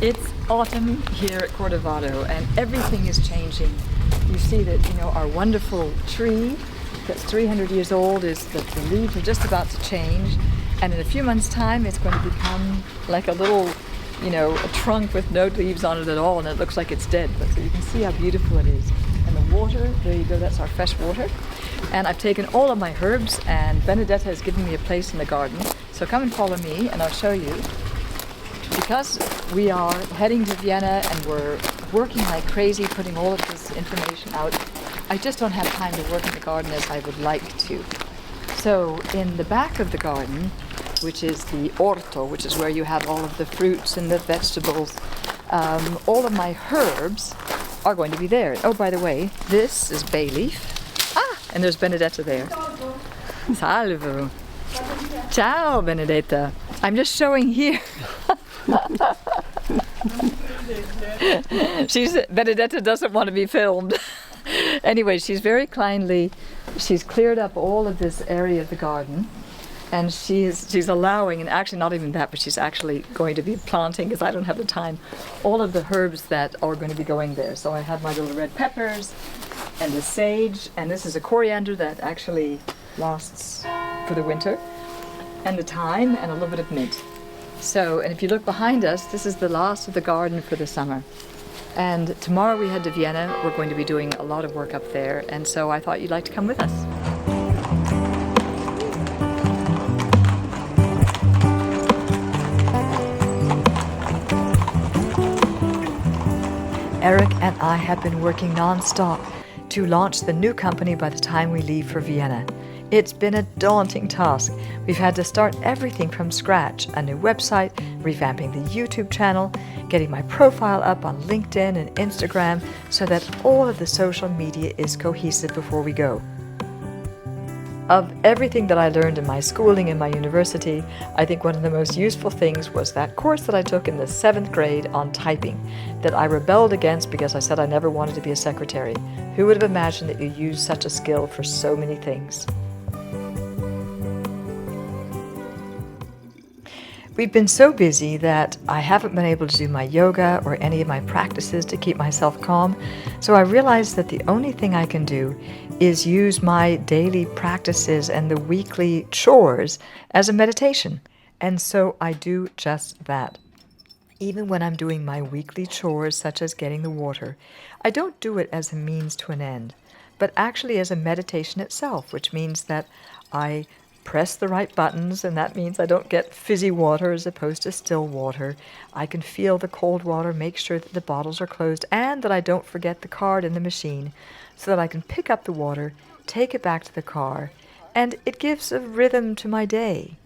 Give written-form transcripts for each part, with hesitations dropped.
It's autumn here at Cordovato and everything is changing. You see that, our wonderful tree that's 300 years old the leaves are just about to change, and in a few months' time it's going to become like a little, a trunk with no leaves on it at all, and it looks like it's dead. But so you can see how beautiful it is. And the water, there you go, that's our fresh water. And I've taken all of my herbs, and Benedetta has given me a place in the garden. So come and follow me and I'll show you. Because we are heading to Vienna and we're working like crazy putting all of this information out, I just don't have time to work in the garden as I would like to. So in the back of the garden, which is the orto, which is where you have all of the fruits and the vegetables, all of my herbs are going to be there. Oh, by the way, this is bay leaf. And there's Benedetta there. Salvo. Ciao, Benedetta. I'm just showing here. Benedetta doesn't want to be filmed. Anyway, she's very kindly. She's cleared up all of this area of the garden, and she's allowing, and actually not even that, but she's actually going to be planting, because I don't have the time, all of the herbs that are going to be going there. So I have my little red peppers and the sage, and this is a coriander that actually lasts for the winter, and the thyme and a little bit of mint. So, and if you look behind us, this is the last of the garden for the summer. And tomorrow we head to Vienna. We're going to be doing a lot of work up there, and so I thought you'd like to come with us. Eric and I have been working non-stop to launch the new company by the time we leave for Vienna. It's been a daunting task. We've had to start everything from scratch, a new website, revamping the YouTube channel, getting my profile up on LinkedIn and Instagram so that all of the social media is cohesive before we go. Of everything that I learned in my schooling and my university, I think one of the most useful things was that course that I took in the 7th grade on typing that I rebelled against because I said I never wanted to be a secretary. Who would have imagined that you use such a skill for so many things? We've been so busy that I haven't been able to do my yoga or any of my practices to keep myself calm, so I realized that the only thing I can do is use my daily practices and the weekly chores as a meditation. And so I do just that. Even when I'm doing my weekly chores, such as getting the water, I don't do it as a means to an end, but actually as a meditation itself, which means that I press the right buttons, and that means I don't get fizzy water as opposed to still water. I can feel the cold water, make sure that the bottles are closed, and that I don't forget the card in the machine, so that I can pick up the water, take it back to the car, and it gives a rhythm to my day.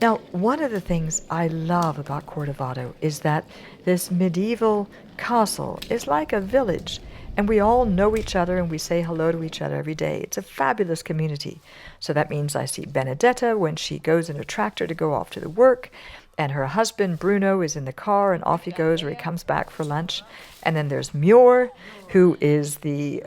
Now, one of the things I love about Cordovato is that this medieval castle is like a village, and we all know each other and we say hello to each other every day. It's a fabulous community. So that means I see Benedetta when she goes in her tractor to go off to the work, and her husband Bruno is in the car and off he goes, or he comes back for lunch. And then there's Muir, who is the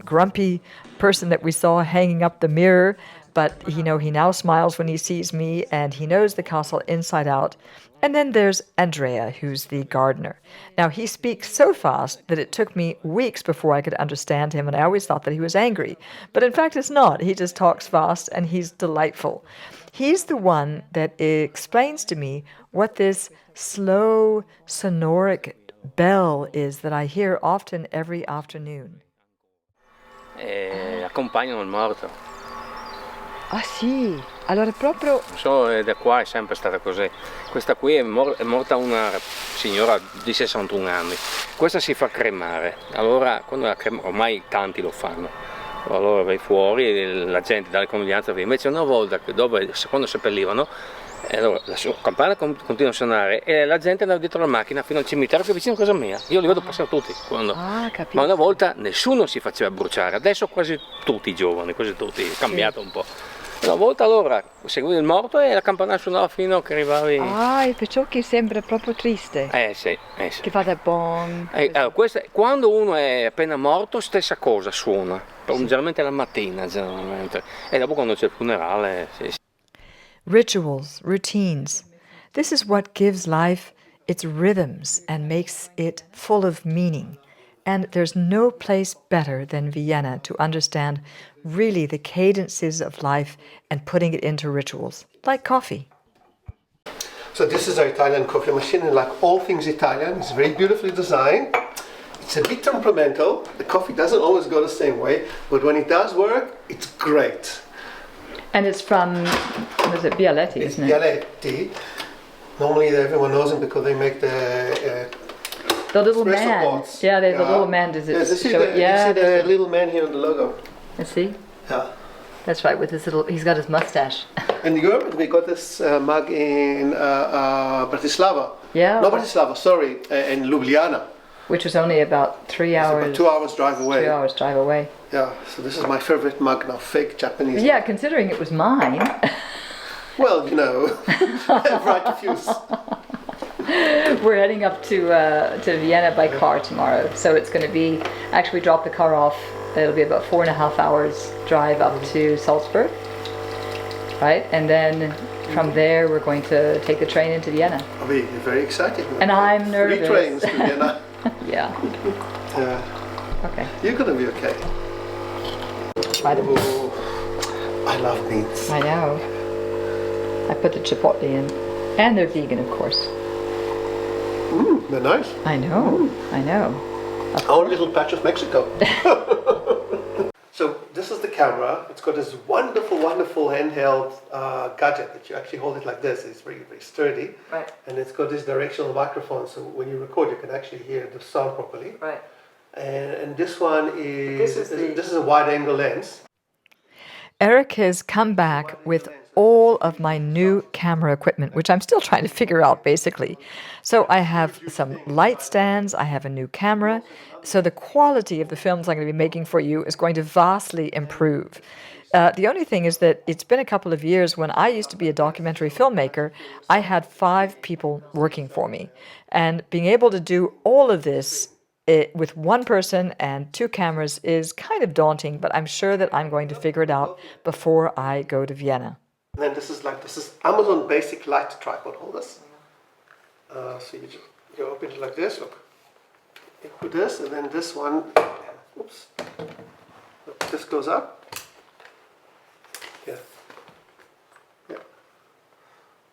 grumpy person that we saw hanging up the mirror, but he now smiles when he sees me, and he knows the castle inside out. And then there's Andrea, who's the gardener. Now, he speaks so fast that it took me weeks before I could understand him, and I always thought that he was angry. But in fact, it's not. He just talks fast, and he's delightful. He's the one that explains to me what this slow, sonoric bell is that I hear often every afternoon. Accompagnano il morto. Ah sì, allora proprio... Da qua è sempre stata così. Questa qui è morta una signora di 61 anni. Questa si fa cremare. Allora, quando ormai tanti lo fanno. Allora vai fuori e la gente dà le condoglianze. Invece una volta, quando seppellivano, allora, la campana continua a suonare e la gente andava dietro la macchina fino al cimitero che è vicino a casa mia. Io li vedo passare tutti. Ma una volta nessuno si faceva bruciare. Adesso quasi tutti i giovani, quasi tutti. È cambiato un po'. Una volta allora seguivi il morto e la campana suonava fino a che arrivavi. Ah, e perciò che sembra proprio triste. Sì. Che fa da bong. Allora, quando uno è appena morto, stessa cosa suona. Generalmente la mattina, generalmente. E dopo quando c'è il funerale, sì. Rituals, routines. This is what gives life its rhythms and makes it full of meaning. And there's no place better than Vienna to understand really the cadences of life and putting it into rituals, like coffee. So this is our Italian coffee machine, and like all things Italian, it's very beautifully designed. It's a bit temperamental. The coffee doesn't always go the same way, but when it does work, it's great. And it's from, was it Bialetti, It's isn't it? Bialetti. Normally everyone knows them because they make the little espresso man. pots. Yeah, the little man does it. Yes, you see show the, it. Yeah, you see the little man here on the logo. let's see. Yeah. That's right, with his little, he's got his mustache. In Europe, we got this mug in Bratislava. Yeah. Not Bratislava, sorry, in Ljubljana. Which was only about 3 It's hours. about 2 hours drive away. 2 hours drive away. Yeah, so this is my favorite mug now, fake Japanese. Yeah, considering it was mine. Well, you know, right to fuse. We're heading up to Vienna by car tomorrow, so it's going to be, actually we drop the car off, it'll be about 4.5 hours drive up to Salzburg, right? And then from there we're going to take the train into Vienna. I'll be very excited. And I'm nervous. 3 trains to Vienna. Yeah. Okay. You're gonna be okay. Try them. Ooh, I love meats. I know. I put the chipotle in. And they're vegan, of course. They're nice. I know. I know. Our little patch of Mexico. So this is the camera. It's got this wonderful, wonderful handheld gadget that you actually hold it like this. It's very, very sturdy. Right. And it's got this directional microphone, so when you record, you can actually hear the sound properly. Right. And this one is This is a wide-angle lens. Eric has come back with all of my new camera equipment, which I'm still trying to figure out, basically. So I have some light stands, I have a new camera, so the quality of the films I'm going to be making for you is going to vastly improve. The only thing is that it's been a couple of years. When I used to be a documentary filmmaker, I had 5 people working for me. And being able to do all of this with one person and 2 cameras is kind of daunting, but I'm sure that I'm going to figure it out before I go to Vienna. And then this is Amazon basic light tripod holders. So you open it like this. Look, you put this, and then this one. Oops. Look, this goes up. Yeah. Yeah.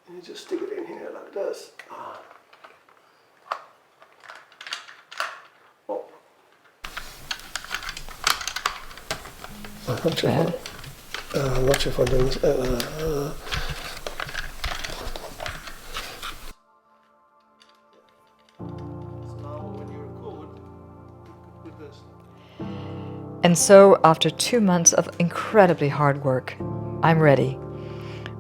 And you just stick it in here like this. Oh. I'm not sure if I'm doing this. And so, after 2 months of incredibly hard work, I'm ready.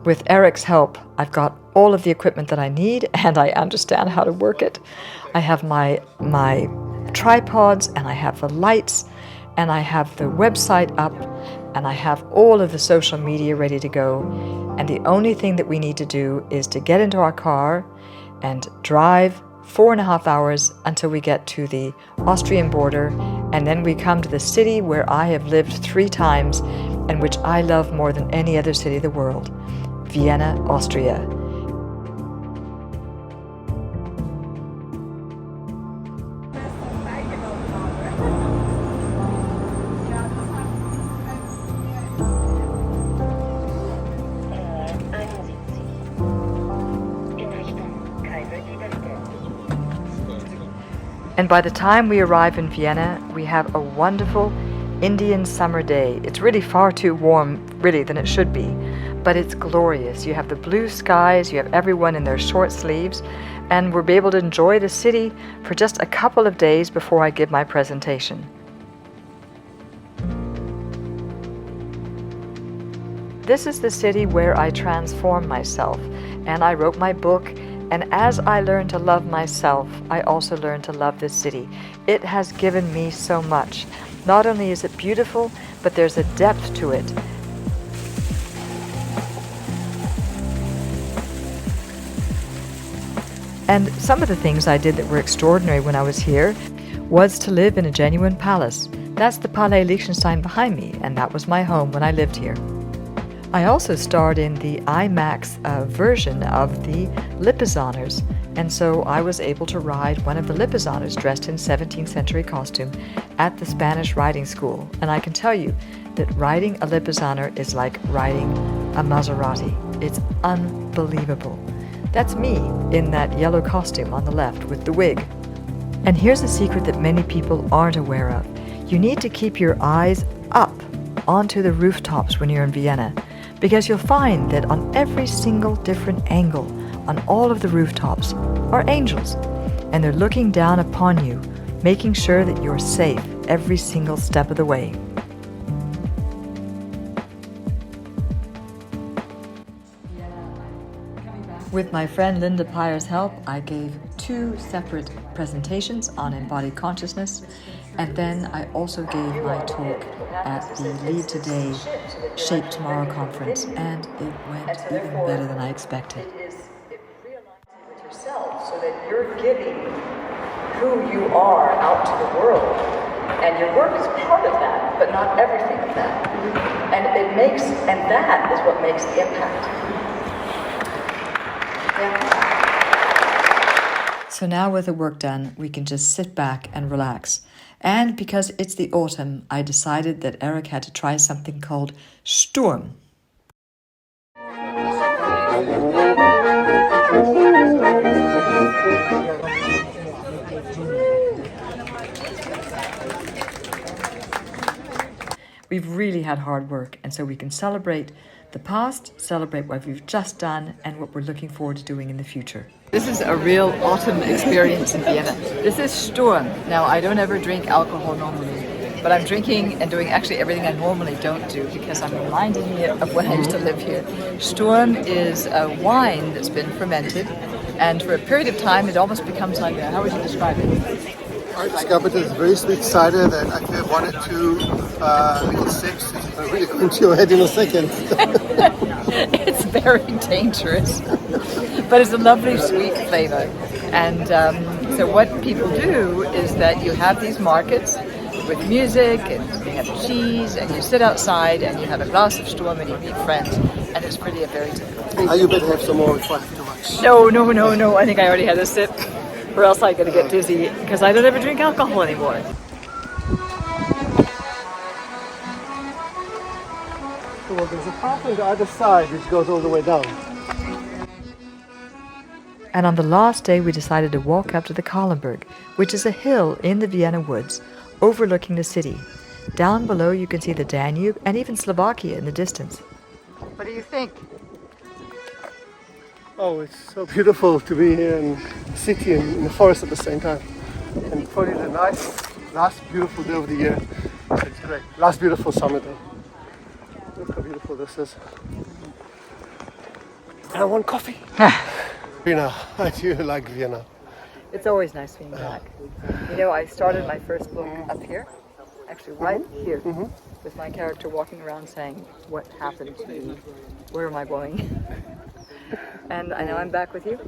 With Eric's help, I've got all of the equipment that I need, and I understand how to work it. I have my tripods, and I have the lights, and I have the website up, and I have all of the social media ready to go. And the only thing that we need to do is to get into our car and drive 4.5 hours until we get to the Austrian border, and then we come to the city where I have lived 3 times and which I love more than any other city in the world, Vienna, Austria. And by the time we arrive in Vienna, we have a wonderful Indian summer day. It's really far too warm, really, than it should be, but it's glorious. You have the blue skies, you have everyone in their short sleeves, and we'll be able to enjoy the city for just a couple of days before I give my presentation. This is the city where I transform myself, and I wrote my book. And as I learn to love myself, I also learn to love this city. It has given me so much. Not only is it beautiful, but there's a depth to it. And some of the things I did that were extraordinary when I was here was to live in a genuine palace. That's the Palais Liechtenstein behind me, and that was my home when I lived here. I also starred in the IMAX version of the Lippesoners, And so I was able to ride one of the Lipizzanos dressed in 17th century costume at the Spanish riding school. And I can tell you that riding a Lipizzano is like riding a Maserati. It's unbelievable. That's me in that yellow costume on the left with the wig. And here's a secret that many people aren't aware of. You need to keep your eyes up onto the rooftops when you're in Vienna, because you'll find that on every single different angle on all of the rooftops are angels, and they're looking down upon you, making sure that you're safe every single step of the way. With my friend Linda Pyer's help, I gave 2 separate presentations on embodied consciousness, and then I also gave my talk at the Lead Today, Shape Tomorrow conference, and it went even better than I expected. So that you're giving who you are out to the world, and your work is part of that, but not everything of that. And that is what makes the impact. So now with the work done, we can just sit back and relax. And because it's the autumn, I decided that Eric had to try something called Sturm. We've really had hard work, and so we can celebrate the past, celebrate what we've just done, and what we're looking forward to doing in the future. This is a real autumn experience in Vienna. This is Sturm. Now, I don't ever drink alcohol normally, but I'm drinking and doing actually everything I normally don't do because I'm reminding me of when I used to live here. Sturm is a wine that's been fermented, and for a period of time it almost becomes like how would you describe it? I discovered it's very sweet cider that I can have 1 or 2 little sips. It's really going to your head in a second. It's very dangerous, but it's a lovely sweet flavor. And so what people do is that you have these markets with music, and you have cheese, and you sit outside and you have a glass of Sturm and you meet friends, and it's really a very typical. You better have some more before I have too much. No, I think I already had a sip, or else I'm going to get dizzy, because I don't ever drink alcohol anymore. Well, there's a path on the other side which goes all the way down. And on the last day we decided to walk up to the Kahlenberg, which is a hill in the Vienna woods overlooking the city. Down below you can see the Danube and even Slovakia in the distance. What do you think? Oh, it's so beautiful to be here in the city and in the forest at the same time. And probably the last beautiful day of the year. It's great. Last beautiful summer day. Look how beautiful this is. And I want coffee. Vienna, I do like Vienna. It's always nice being back. You know, I started my first book up here, actually right here, with my character walking around saying, what happened to me? Where am I going? And I know I'm back with you.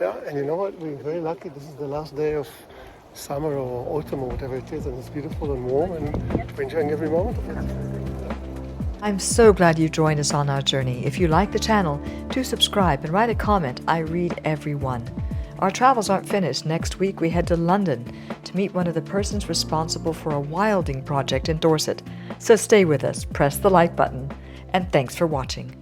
Yeah, and you know what? We're very lucky. This is the last day of summer or autumn or whatever it is, and it's beautiful and warm, and we're enjoying every moment of it. I'm so glad you joined us on our journey. If you like the channel, do subscribe and write a comment. I read every one. Our travels aren't finished. Next week we head to London to meet one of the persons responsible for a wilding project in Dorset. So stay with us, press the like button, and thanks for watching.